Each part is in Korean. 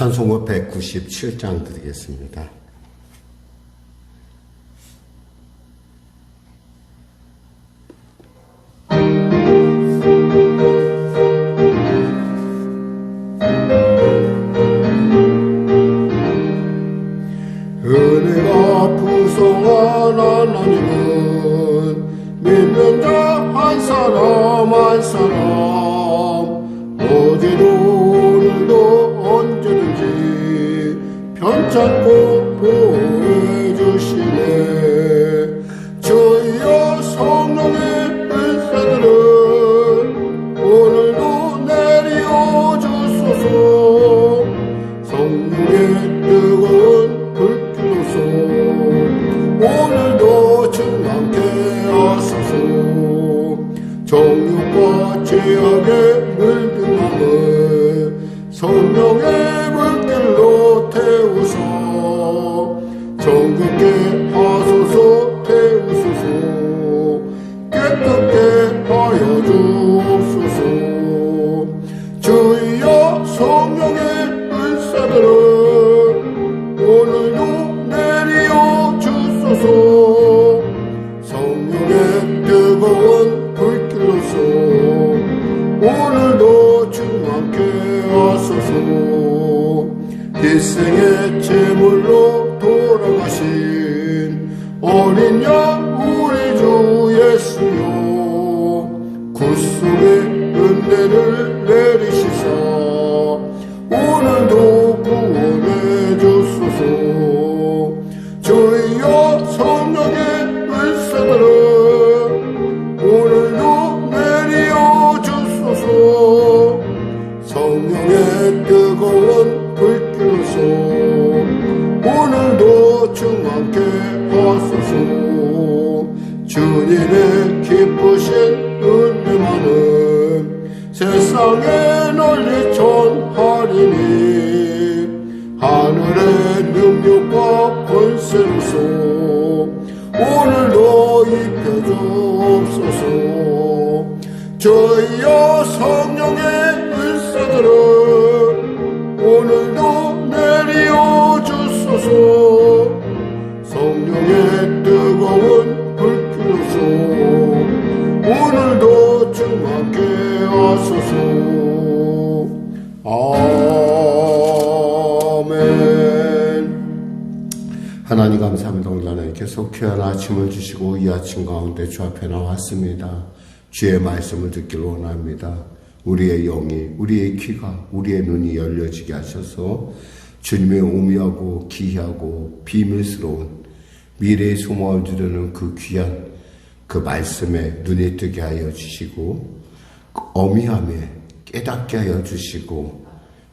찬송가 197장 드리겠습니다. 은혜가 풍성한 하나님은 믿는 자 한 사람 한 사람 어제도 오늘도 언제든지 편찮고 보호해 주시네. 주여 성령의 은사들을 오늘도 내려 주소서. 성령의 뜨거운 불길로서 오늘도 충만케 하소서. 정욕과 죄악에 물든 마음을 성령의 물길로 태우소. 정결케 하소서. 태우소서. 깨끗게 하여 주옵소서. 주여 성령의 은사들을 오늘도 내려 주소서. 성령의 뜨거운 불길로서 오늘도 충만케 하소서. 일생의 제물로 돌아가신 어린 양 우리 주 예수여, 구속의 은혜를 내리시사 오늘도 구원해 주소서. 주여 성령의 은사들을 오늘도 내려 주소서. 성령의 뜨거운 불길로서 오늘도 충만케 하소서. 주님의 기쁘신 은혜만은 세상에 널리 전하리니 하늘의 능력과 권세로서 오늘도 입혀주옵소서. 주여 성령의 은사들을 오늘도 내려 주소서. 성령의 뜨거운 불길로서 오늘도 충만케 하소서. 아멘. 하나님 감사합니다. 오늘 나는 계속 귀한 아침을 주시고 이 아침 가운데 주 앞에 나왔습니다. 주의 말씀을 듣기를 원합니다. 우리의 영이, 우리의 귀가, 우리의 눈이 열려지게 하셔서 주님의 오묘하고 기이하고 비밀스러운 미래의 소망을 주려는 그 귀한 그 말씀에 눈이 뜨게 하여 주시고 어미함에 깨닫게 하여 주시고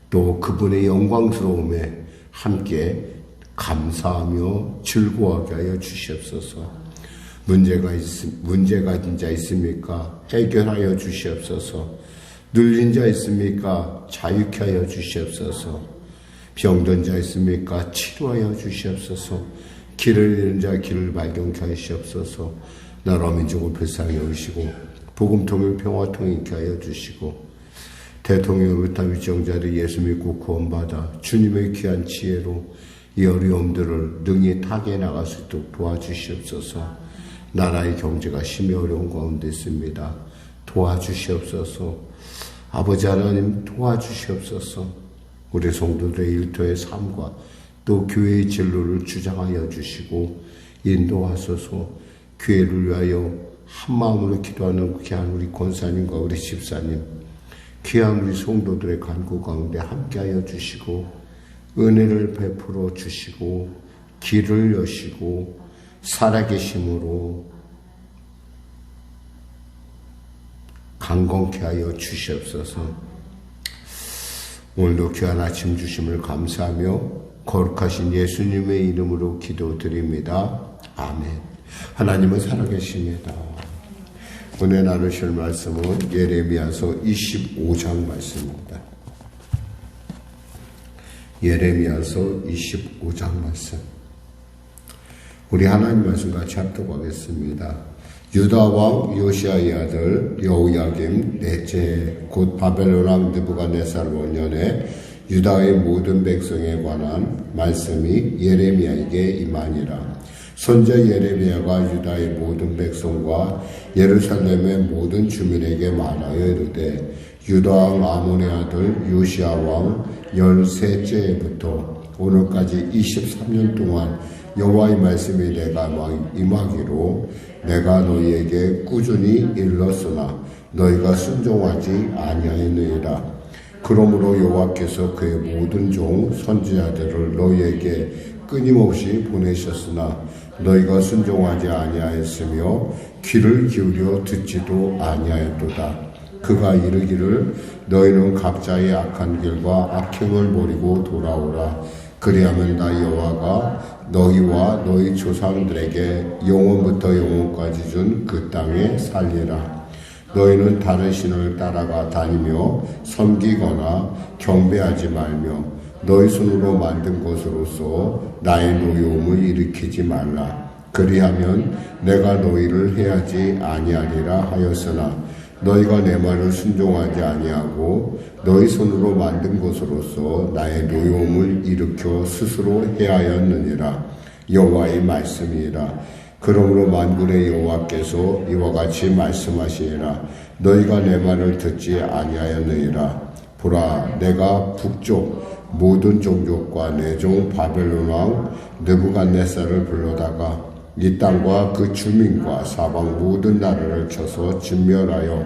또 그분의 영광스러움에 함께 감사하며 즐거워하게 하여 주시옵소서. 문제가 있는 자 있습니까? 해결하여 주시옵소서. 눌린 자 있습니까? 자유케 하여 주시옵소서. 병든 자 있습니까? 치료하여 주시옵소서. 길을 잃은 자 길을 발견케 하시옵소서. 나라 민족을 불쌍히 여기시고 복음통일 평화통일 있게 하여 주시고 대통령을 비롯한 위정자들 예수 믿고 구원받아 주님의 귀한 지혜로 이 어려움들을 능히 타개해 나갈 수 있도록 도와주시옵소서. 나라의 경제가 심히 어려운 가운데 있습니다. 도와주시옵소서. 아버지 하나님 도와주시옵소서. 우리 성도들의 일터의 삶과 또 교회의 진로를 주장하여 주시고 인도하소서. 교회를 위하여 한마음으로 기도하는 귀한 우리 권사님과 우리 집사님, 귀한 우리 성도들의 간구 가운데 함께하여 주시고 은혜를 베풀어 주시고 길을 여시고 살아계심으로 강건케 하여 주시옵소서. 오늘도 귀한 아침 주심을 감사하며 거룩하신 예수님의 이름으로 기도드립니다. 아멘. 하나님은 살아계십니다. 오늘 나누실 말씀은 예레미야서 25장 말씀입니다. 예레미야서 25장 말씀. 우리 하나님 말씀 같이 합독하겠습니다. 유다 왕 요시야의 아들 여호야김 넷째 곧 바벨론 왕 느부갓네살 원년에 유다의 모든 백성에 관한 말씀이 예레미야에게 임하니라. 선지자 예레미야가 유다의 모든 백성과 예루살렘의 모든 주민에게 말하여 이르되 유다 왕 아몬의 아들 요시야 왕 13째부터 오늘까지 23년 동안 여호와의 말씀이 내가 임하기로 내가 너희에게 꾸준히 일렀으나 너희가 순종하지 아니하였느니라. 그러므로 여호와께서 그의 모든 종 선지자들을 너희에게 끊임없이 보내셨으나 너희가 순종하지 아니하였으며 귀를 기울여 듣지도 아니하였도다. 그가 이르기를 너희는 각자의 악한 길과 악행을 버리고 돌아오라. 그리하면 나 여호와가 너희와 너희 조상들에게 영원부터 영원까지 준 그 땅에 살리라. 너희는 다른 신을 따라가 다니며 섬기거나 경배하지 말며 너희 손으로 만든 것으로서 나의 노여움을 일으키지 말라. 그리하면 내가 너희를 해하지 아니하리라 하였으나 너희가 내 말을 순종하지 아니하고 너희 손으로 만든 것으로서 나의 노여움을 일으켜 스스로 해하였느니라. 여호와의 말씀이라. 그러므로 만군의 여호와께서 이와 같이 말씀하시니라. 너희가 내 말을 듣지 아니하였느니라. 보라, 내가 북쪽 모든 종족과 내 종 바벨론 왕 느부갓네살을 불러다가 이 땅과 그 주민과 사방 모든 나라를 쳐서 진멸하여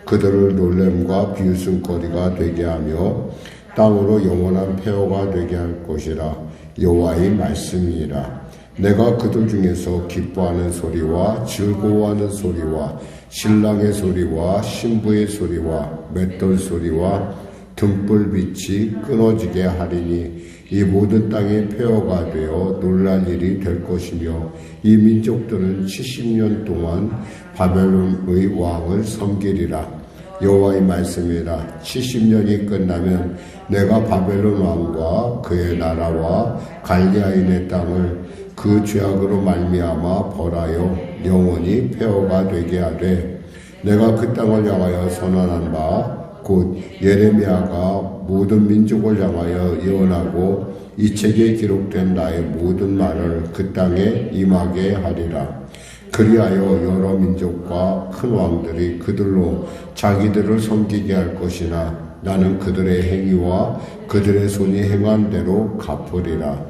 그들을 놀램과 비웃음거리가 되게 하며 땅으로 영원한 폐허가 되게 할 것이라. 여호와의 말씀이니라. 내가 그들 중에서 기뻐하는 소리와 즐거워하는 소리와 신랑의 소리와 신부의 소리와 맷돌 소리와 등불빛이 끊어지게 하리니 이 모든 땅이 폐허가 되어 놀랄 일이 될 것이며 이 민족들은 70년 동안 바벨론의 왕을 섬기리라. 여호와의 말씀이라. 70년이 끝나면 내가 바벨론 왕과 그의 나라와 갈대아인의 땅을 그 죄악으로 말미암아 벌하여 영원히 폐허가 되게 하되 내가 그 땅을 향하여 선언한 바 곧 예레미야가 모든 민족을 향하여 예언하고 이 책에 기록된 나의 모든 말을 그 땅에 임하게 하리라. 그리하여 여러 민족과 큰 왕들이 그들로 자기들을 섬기게 할 것이나 나는 그들의 행위와 그들의 손이 행한 대로 갚으리라.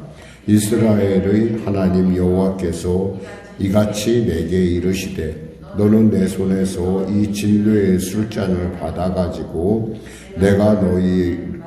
이스라엘의 하나님 여호와께서 이같이 내게 이르시되 너는 내 손에서 이 진노의 술잔을 받아가지고 내가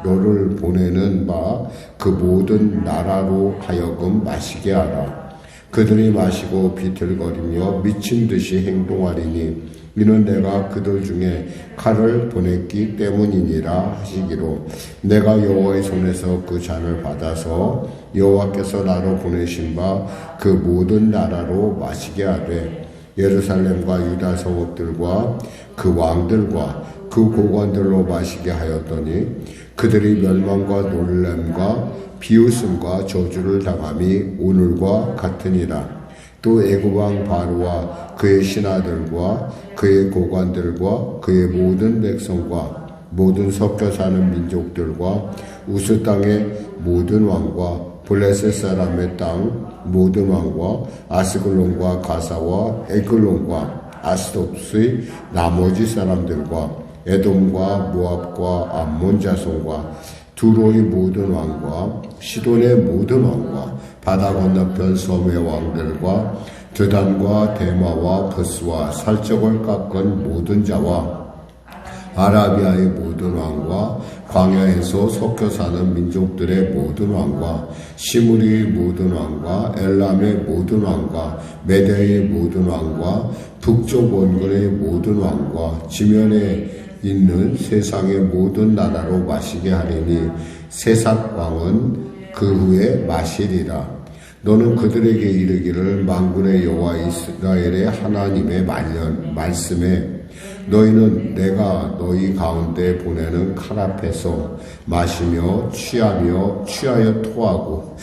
너를 보내는 바 그 모든 나라로 하여금 마시게 하라. 그들이 마시고 비틀거리며 미친 듯이 행동하리니 이는 내가 그들 중에 칼을 보냈기 때문이니라 하시기로 내가 여호와의 손에서 그 잔을 받아서 여호와께서 나로 보내신 바 그 모든 나라로 마시게 하되 예루살렘과 유다 성읍들과 그 왕들과 그 고관들로 마시게 하였더니 그들이 멸망과 놀람과 비웃음과 저주를 당함이 오늘과 같으니라. 또 애굽 왕 바로와 그의 신하들과 그의 고관들과 그의 모든 백성과 모든 섞여 사는 민족들과 우스 땅의 모든 왕과 블레셋 사람의 땅 모든 왕과 아스글론과 가사와 에글론과 아스돗의 나머지 사람들과 에돔과 모압과 암몬 자손과 두로의 모든 왕과 시돈의 모든 왕과 바다 건너편 섬의 왕들과 드단과 데마와 부스와 살적을 깎은 모든 자와 아라비아의 모든 왕과 광야에서 섞여 사는 민족들의 모든 왕과 시므리의 모든 왕과 엘람의 모든 왕과 메대의 모든 왕과 북쪽 원근의 모든 왕과 지면에 있는 세상의 모든 나라로 마시게 하리니 세삭 왕은 그 후에 마시리라. 너는 그들에게 이르기를 만군의 여호와 이스라엘의 하나님의 말씀에 너희는 내가 너희 가운데 보내는 칼 앞에서 마시며 취하며 취하여 토하고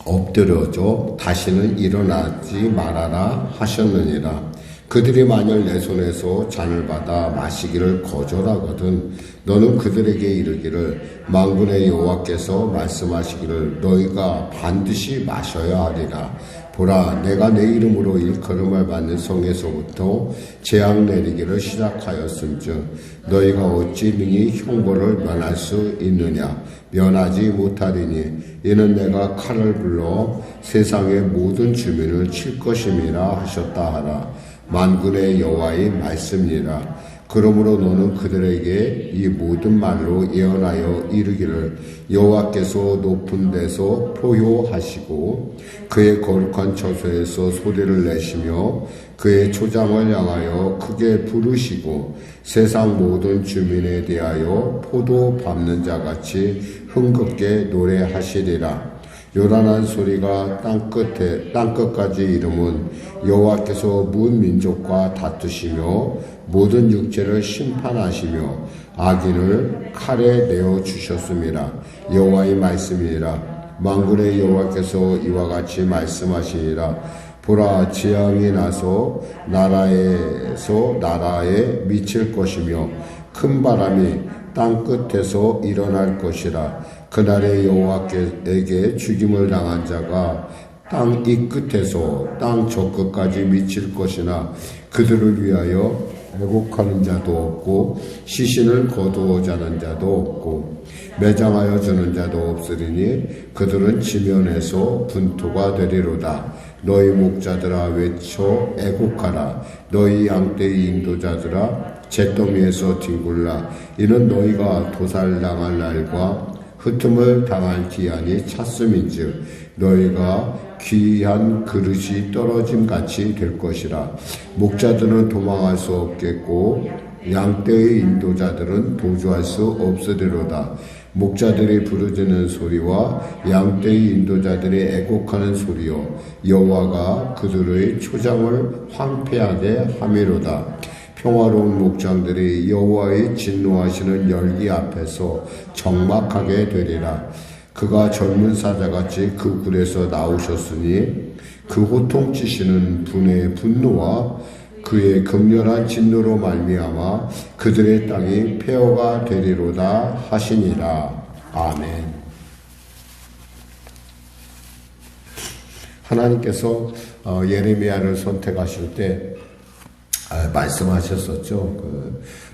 엎드려져 다시는 일어나지 말아라 하셨느니라. 그들이 만일 내 손에서 잔을 받아 마시기를 거절하거든 너는 그들에게 이르기를 만군의 여호와께서 말씀하시기를 너희가 반드시 마셔야 하리라. 보라, 내가 내 이름으로 일컬음을 받는 성에서부터 재앙 내리기를 시작하였음즉 너희가 어찌 능히 형벌을 면할 수 있느냐. 면하지 못하리니 이는 내가 칼을 불러 세상의 모든 주민을 칠 것임이라 하셨다 하라. 만군의 여호와의 말씀이라. 그러므로 너는 그들에게 이 모든 말로 예언하여 이르기를 여호와께서 높은 데서 포효하시고 그의 거룩한 처소에서 소리를 내시며 그의 초장을 향하여 크게 부르시고 세상 모든 주민에 대하여 포도 밟는 자같이 흥겹게 노래하시리라. 요란한 소리가 땅끝까지 이름은 여호와께서 문 민족과 다투시며 모든 육체를 심판하시며 악인을 칼에 내어 주셨음이라. 여호와의 말씀이라. 만군의 여호와께서 이와 같이 말씀하시니라. 보라, 재앙이 나서 나라에 미칠 것이며 큰 바람이 땅 끝에서 일어날 것이라. 그날에 여호와에게 죽임을 당한 자가 땅 이 끝에서 땅 저 끝까지 미칠 것이나 그들을 위하여 애곡하는 자도 없고 시신을 거두어 자는 자도 없고 매장하여 주는 자도 없으리니 그들은 지면에서 분토가 되리로다. 너희 목자들아 외쳐 애곡하라. 너희 양떼의 인도자들아 잿더미에서 뒹굴라. 이는 너희가 도살당할 날과 흩음을 당할 기한이 찼음인즉 너희가 귀한 그릇이 떨어짐같이 될 것이라. 목자들은 도망할 수 없겠고 양떼의 인도자들은 도주할 수 없으리로다. 목자들이 부르짖는 소리와 양떼의 인도자들이 애곡하는 소리요 여호와가 그들의 초장을 황폐하게 함이로다. 평화로운 목장들이 여호와의 진노하시는 열기 앞에서 적막하게 되리라. 그가 젊은 사자같이 그 굴에서 나오셨으니 그 호통치시는 분의 분노와 그의 극렬한 진노로 말미암아 그들의 땅이 폐허가 되리로다 하시니라. 아멘. 하나님께서 예레미야를 선택하실 때 말씀하셨었죠.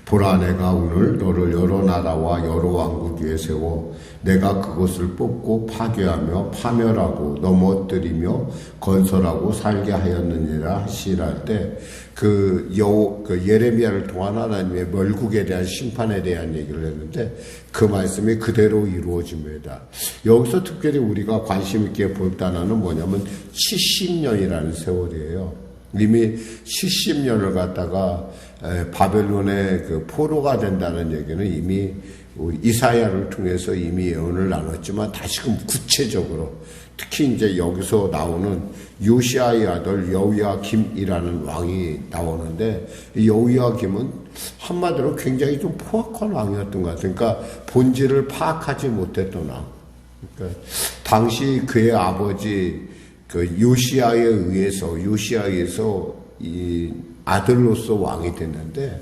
보라, 내가 오늘 너를 여러 나라와 여러 왕국 위에 세워 내가 그것을 뽑고 파괴하며 파멸하고 넘어뜨리며 건설하고 살게 하였느니라 하시랄 때 그 예레미야를 통한 하나님의 멸국에 대한 심판에 대한 얘기를 했는데 그 말씀이 그대로 이루어집니다. 여기서 특별히 우리가 관심 있게 볼 단어는 뭐냐면 70년이라는 세월이에요. 이미 70년을 갖다가 바벨론의 그 포로가 된다는 얘기는 이미 우리 이사야를 통해서 이미 예언을 나눴지만 다시금 구체적으로 특히 이제 여기서 나오는 요시아의 아들 여호야김이라는 왕이 나오는데 이 여호야김은 한마디로 굉장히 좀 포악한 왕이었던 것 같아요. 그러니까 본질을 파악하지 못했던 왕. 그러니까 당시 그의 아버지 그 요시아에 의해서 이 아들로서 왕이 됐는데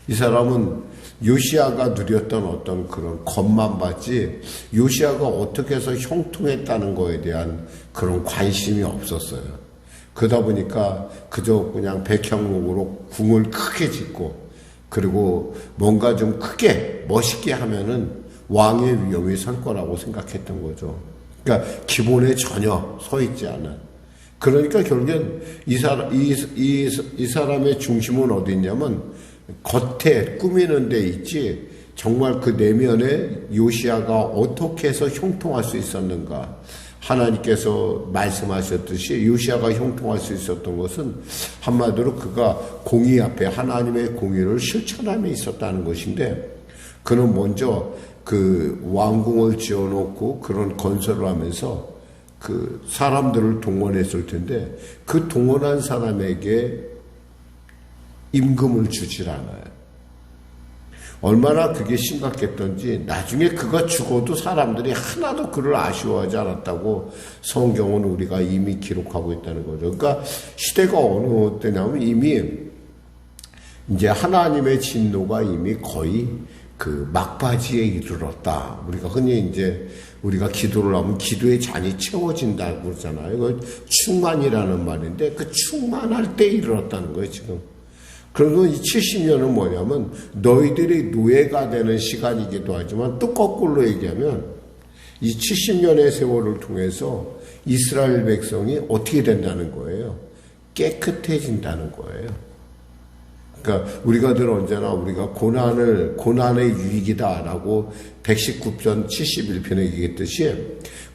이 사람은 요시아가 누렸던 어떤 그런 것만 봤지 요시아가 어떻게 해서 형통했다는 거에 대한 그런 관심이 없었어요. 그러다 보니까 그저 그냥 백향목으로 궁을 크게 짓고 그리고 뭔가 좀 크게 멋있게 하면은 왕의 위엄이 설 거라고 생각했던 거죠. 그러니까 기본에 전혀 서 있지 않은. 그러니까 결국엔 이 사람의 중심은 어디 있냐면 겉에 꾸미는 데 있지 정말 그 내면에 요시아가 어떻게 해서 형통할 수 있었는가. 하나님께서 말씀하셨듯이 요시아가 형통할 수 있었던 것은 한마디로 그가 공의 앞에 하나님의 공의를 실천함에 있었다는 것인데 그는 먼저 그 왕궁을 지어놓고 그런 건설을 하면서 그 사람들을 동원했을 텐데 그 동원한 사람에게 임금을 주질 않아요. 얼마나 그게 심각했던지 나중에 그가 죽어도 사람들이 하나도 그를 아쉬워하지 않았다고 성경은 우리가 이미 기록하고 있다는 거죠. 그러니까 시대가 어느 때냐면 이미 이제 하나님의 진노가 이미 거의 그 막바지에 이르렀다. 우리가 흔히 이제 우리가 기도를 하면 기도의 잔이 채워진다고 그러잖아요. 그 충만이라는 말인데 그 충만할 때 이르렀다는 거예요, 지금. 그리고 이 70년은 뭐냐면 너희들이 노예가 되는 시간이기도 하지만 또 거꾸로 얘기하면 이 70년의 세월을 통해서 이스라엘 백성이 어떻게 된다는 거예요? 깨끗해진다는 거예요. 그러니까 우리가 늘 언제나 우리가 고난의 유익이다라고 119편 71편에 얘기했듯이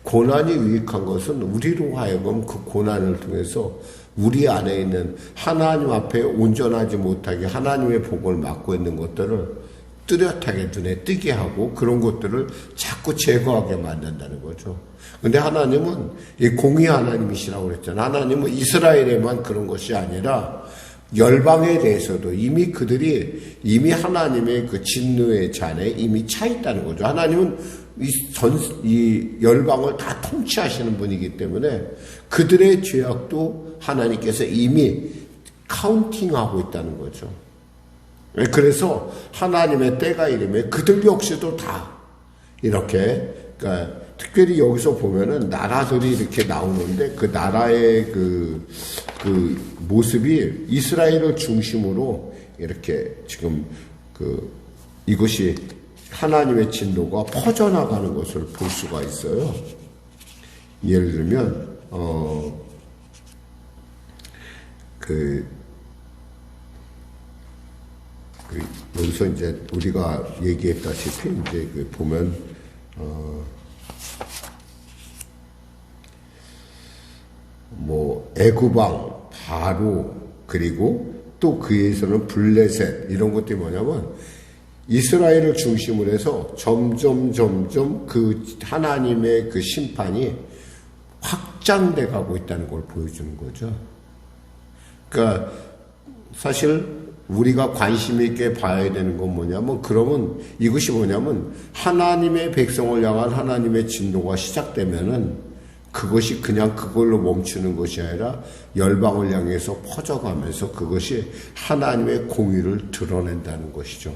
고난이 유익한 것은 우리로 하여금 그 고난을 통해서 우리 안에 있는 하나님 앞에 온전하지 못하게 하나님의 복을 막고 있는 것들을 뚜렷하게 눈에 띄게 하고 그런 것들을 자꾸 제거하게 만든다는 거죠. 근데 하나님은 이 공의 하나님이시라고 그랬잖아요. 하나님은 이스라엘에만 그런 것이 아니라 열방에 대해서도 그들이 이미 하나님의 그 진노의 잔에 이미 차 있다는 거죠. 하나님은 이 열방을 다 통치하시는 분이기 때문에 그들의 죄악도 하나님께서 이미 카운팅하고 있다는 거죠. 그래서 하나님의 때가 이르면 그들 역시도 다 이렇게, 그러니까 특별히 여기서 보면은 나라들이 이렇게 나오는데 그 나라의 그 모습이 이스라엘을 중심으로 이렇게 지금 이것이 하나님의 진노가 퍼져나가는 것을 볼 수가 있어요. 예를 들면, 여기서 이제 우리가 얘기했다시피 이제 보면, 애굽왕, 바로, 그리고 또 그에서는 블레셋, 이런 것들이 뭐냐면, 이스라엘을 중심으로 해서 점점 그 하나님의 그 심판이 확장돼 가고 있다는 걸 보여주는 거죠. 그러니까 사실 우리가 관심 있게 봐야 되는 건 뭐냐면, 그러면 이것이 뭐냐면 하나님의 백성을 향한 하나님의 진노가 시작되면은 그것이 그냥 그걸로 멈추는 것이 아니라 열방을 향해서 퍼져가면서 그것이 하나님의 공의를 드러낸다는 것이죠.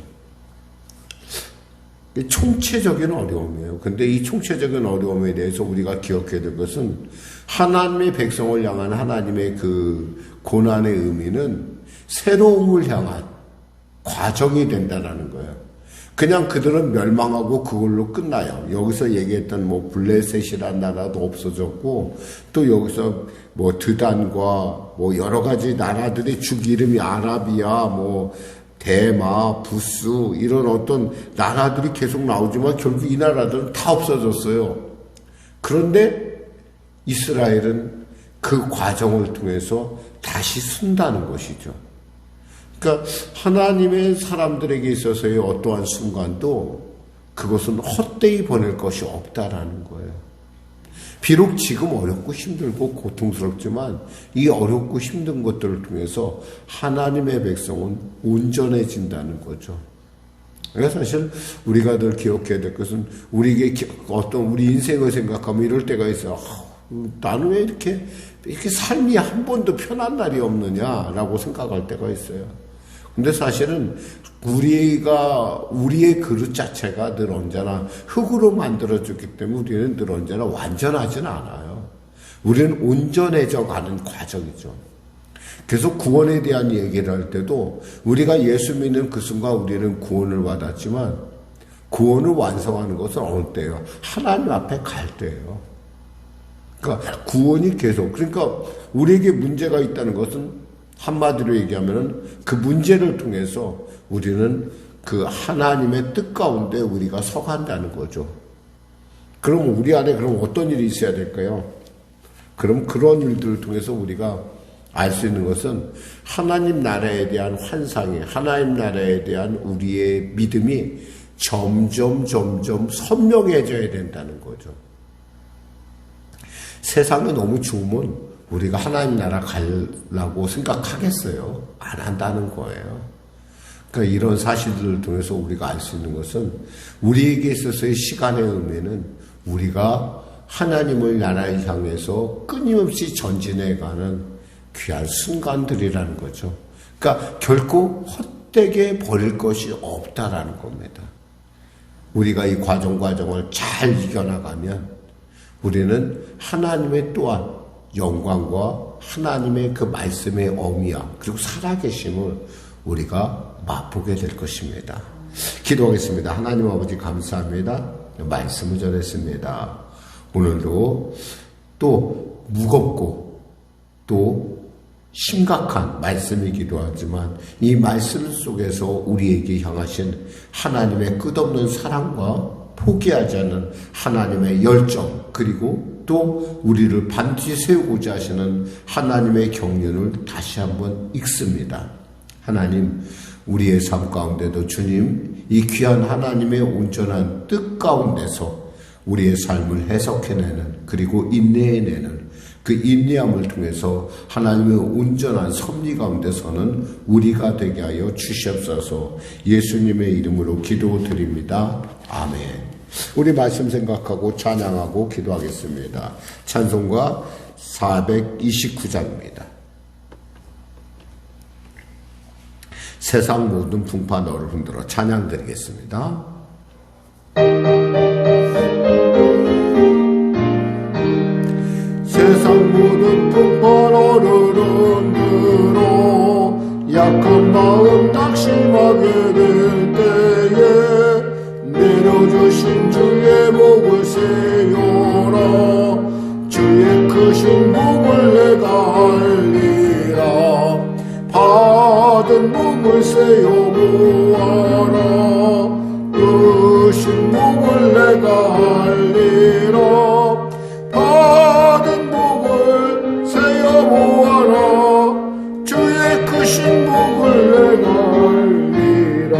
총체적인 어려움이에요. 근데 이 총체적인 어려움에 대해서 우리가 기억해야 될 것은 하나님의 백성을 향한 하나님의 그 고난의 의미는 새로움을 향한 과정이 된다는 거예요. 그냥 그들은 멸망하고 그걸로 끝나요. 여기서 얘기했던 블레셋이라는 나라도 없어졌고, 또 여기서 드단과 여러 가지 나라들의 죽 이름이 아라비아, 대마, 부스, 이런 어떤 나라들이 계속 나오지만 결국 이 나라들은 다 없어졌어요. 그런데 이스라엘은 그 과정을 통해서 다시 쓴다는 것이죠. 그러니까 하나님의 사람들에게 있어서의 어떠한 순간도 그것은 헛되이 보낼 것이 없다라는 거예요. 비록 지금 어렵고 힘들고 고통스럽지만 이 어렵고 힘든 것들을 통해서 하나님의 백성은 온전해진다는 거죠. 그러니까 사실 우리가 늘 기억해야 될 것은 우리에게 우리 인생을 생각하면 이럴 때가 있어요. 나는 왜 이렇게 삶이 한 번도 편한 날이 없느냐라고 생각할 때가 있어요. 근데 사실은 우리의 그릇 자체가 늘 언제나 흙으로 만들어졌기 때문에 우리는 늘 언제나 완전하진 않아요. 우리는 온전해져 가는 과정이죠. 그래서 구원에 대한 얘기를 할 때도 우리가 예수 믿는 그 순간 우리는 구원을 받았지만 구원을 완성하는 것은 어느 때예요? 하나님 앞에 갈 때예요. 그러니까 구원이 계속, 그러니까 우리에게 문제가 있다는 것은 한마디로 얘기하면은 그 문제를 통해서 우리는 그 하나님의 뜻 가운데 우리가 서간다는 거죠. 그럼 우리 안에 그럼 어떤 일이 있어야 될까요? 그럼 그런 일들을 통해서 우리가 알 수 있는 것은 하나님 나라에 대한 환상이, 하나님 나라에 대한 우리의 믿음이 점점 선명해져야 된다는 거죠. 세상이 너무 좋으면 우리가 하나님 나라 가려고 생각하겠어요? 안 한다는 거예요. 그러니까 이런 사실들을 통해서 우리가 알 수 있는 것은 우리에게 있어서의 시간의 의미는 우리가 하나님을 나라를 향해서 끊임없이 전진해가는 귀한 순간들이라는 거죠. 그러니까 결코 헛되게 버릴 것이 없다라는 겁니다. 우리가 이 과정을 잘 이겨나가면 우리는 하나님의 또한 영광과 하나님의 그 말씀의 어미함 그리고 살아계심을 우리가 맛보게 될 것입니다. 기도하겠습니다. 하나님 아버지 감사합니다. 말씀을 전했습니다. 오늘도 또 무겁고 또 심각한 말씀이기도 하지만 이 말씀 속에서 우리에게 향하신 하나님의 끝없는 사랑과 포기하지 않는 하나님의 열정 그리고 또 우리를 반드시 세우고자 하시는 하나님의 경륜을 다시 한번 읽습니다. 하나님 우리의 삶 가운데도 주님 이 귀한 하나님의 온전한 뜻 가운데서 우리의 삶을 해석해내는 그리고 인내해내는 그 인내함을 통해서 하나님의 온전한 섭리 가운데서는 우리가 되게 하여 주시옵소서. 예수님의 이름으로 기도드립니다. 아멘. 우리 말씀 생각하고 찬양하고 기도하겠습니다. 찬송가 429장입니다. 세상 모든 풍파 너를 흔들어 찬양 드리겠습니다. 세상 모든 풍파 너를 흔들어 약한 마음 낙심하게 될 때에 내려주신 주의 목을 세워라 주의 크신 목을 내가 알리라 받은 목을 세워 모아라 크신 목을 내가 알리라 받은 목을 세워 모아라 주의 크신 목을 내가 알리라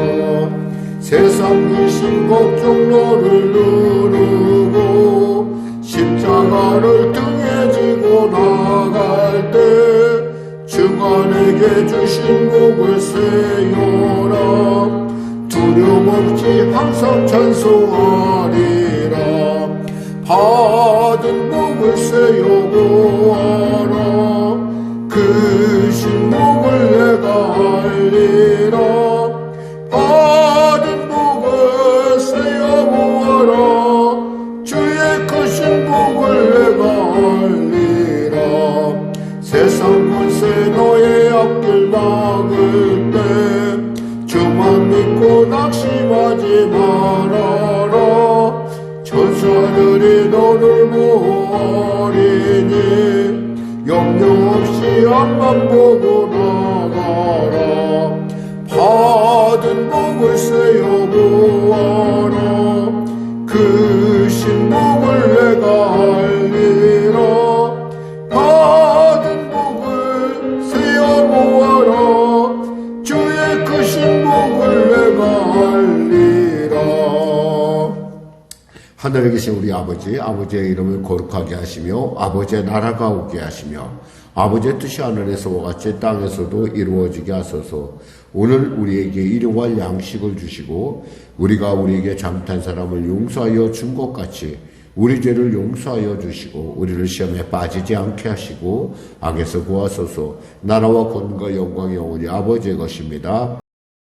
세상 귀신 걱정 너를 누르고 십자가를 등에 지고 나갈 때 주관에게 주신 목을 세워라 두려움 없이 항상 찬송하리라 받은 목을 세워보아라 크신 목을 내가 알리라 받은 목을 세워보아라 주의 크신 목을 내가 알리라 세상 권세 너의 앞길 막을 때 주만 믿고 낙심하지 말아라 천사들이 너를 모으리니 염려 없이 앞만 보고 나가라 받은 복을 세워보아라 크신 복을 내가 알리라 받은 복을 세워보아라 주의 크신 복을 내가 알리라. 하늘에 계신 우리 아버지, 아버지의 이름을 거룩하게 하시며 아버지의 나라가 오게 하시며 아버지의 뜻이 하늘에서와 같이 땅에서도 이루어지게 하소서. 오늘 우리에게 일용할 양식을 주시고 우리가 우리에게 잘못한 사람을 용서하여 준 것 같이 우리 죄를 용서하여 주시고 우리를 시험에 빠지지 않게 하시고 악에서 구하소서. 나라와 권능과 영광이 영원히 아버지의 것입니다.